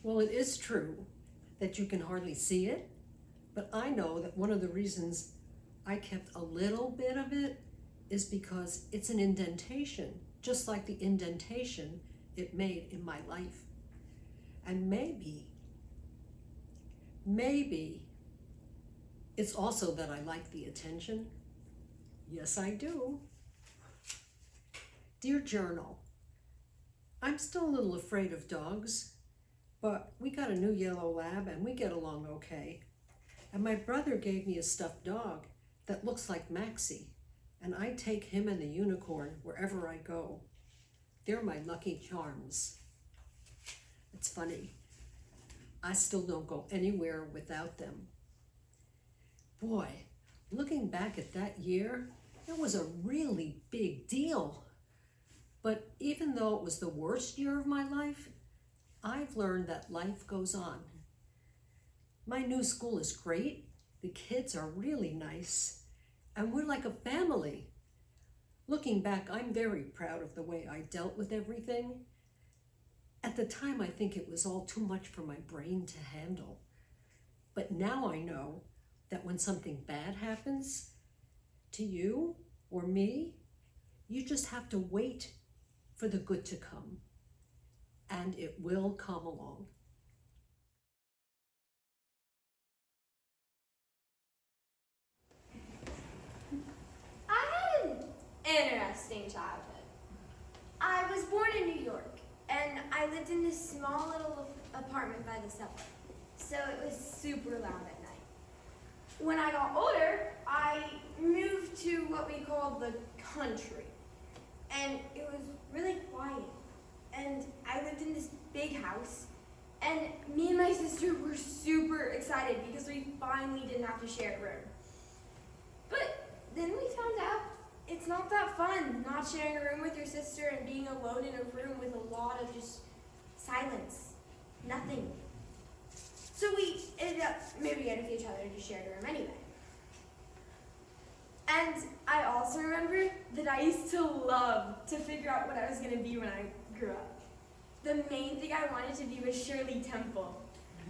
Well, it is true that you can hardly see it, but I know that one of the reasons I kept a little bit of it is because it's an indentation, just like the indentation it made in my life. And maybe it's also that I like the attention. Yes, I do. Dear Journal, I'm still a little afraid of dogs, but we got a new yellow lab and we get along okay. And my brother gave me a stuffed dog that looks like Maxie, and I take him and the unicorn wherever I go. They're my lucky charms. It's funny, I still don't go anywhere without them. Boy, looking back at that year, it was a really big deal. But even though it was the worst year of my life, I've learned that life goes on. My new school is great, the kids are really nice, and we're like a family. Looking back, I'm very proud of the way I dealt with everything. At the time, I think it was all too much for my brain to handle. But now I know that when something bad happens to you or me, you just have to wait for the good to come, and it will come along. I had an interesting childhood. I was born in New York, and I lived in this small little apartment by the subway, so it was super loud at night. When I got older, I moved to what we called the country, and it was really quiet. And I lived in this big house, and me and my sister were super excited because we finally didn't have to share a room. But then we found out it's not that fun not sharing a room with your sister and being alone in a room with a lot of just silence, nothing. So we ended up moving in with each other to share a room anyway. And I also remember that I used to love to figure out what I was going to be when I grew up. The main thing I wanted to be was Shirley Temple.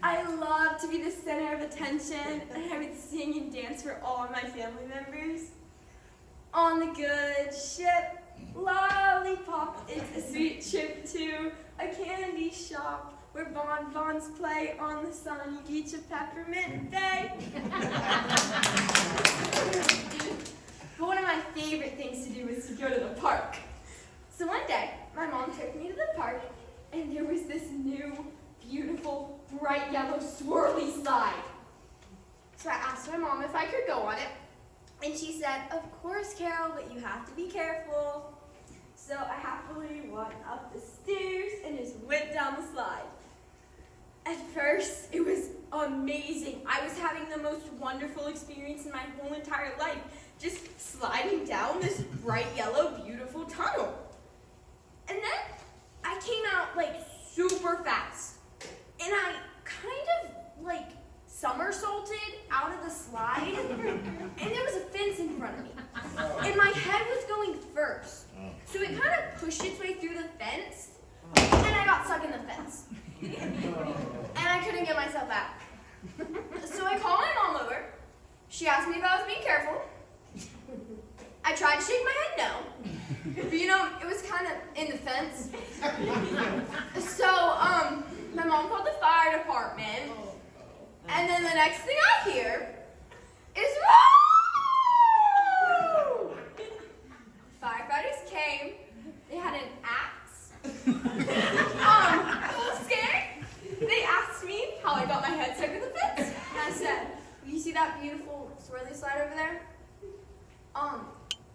I loved to be the center of attention, and I would sing and dance for all of my family members. On the good ship, lollipop, it's a sweet trip to a candy shop where bonbons play on the sunny beach of Peppermint Bay. But one of my favorite things to do was to go to the park. So one day, my mom took me to the park, and there was this new, beautiful, bright yellow swirly slide. So I asked my mom if I could go on it, and she said, "Of course, Carol, but you have to be careful." So I happily went up the stairs and just went down the slide. At first, it was amazing. I was having the most wonderful experience in my whole entire life, just sliding down this bright yellow, beautiful tunnel. And then I came out like super fast, and I kind of like somersaulted out of the slide, and there was a fence in front of me, and my head was going first, so it kind of pushed its way through the fence, and I got stuck in the fence, and I couldn't get myself out. So I called my mom over. She asked me if I was being careful. I tried to shake my head no, but you know, it was kind of in the fence. So my mom called the fire department, and then the next thing I hear is woo! Firefighters came. They had an axe. A little scared. They asked me how I got my head stuck in the fence, and I said, "You see that beautiful swirly slide over there?"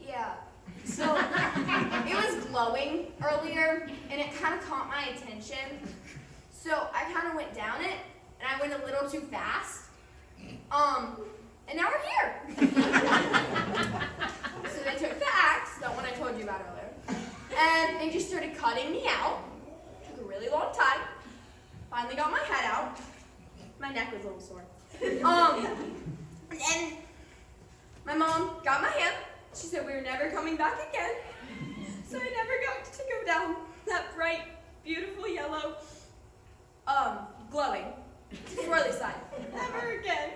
Yeah. So it was glowing earlier, and it kind of caught my attention. So I kind of went down it, and I went a little too fast. And now we're here. So they took the axe, the one I told you about earlier, and they just started cutting me out. Took a really long time. Finally got my head out. My neck was a little sore. And then my mom got my hand. She said we were never coming back again. So I never got to go down that bright, beautiful yellow, glowing. Swirly side. Never again.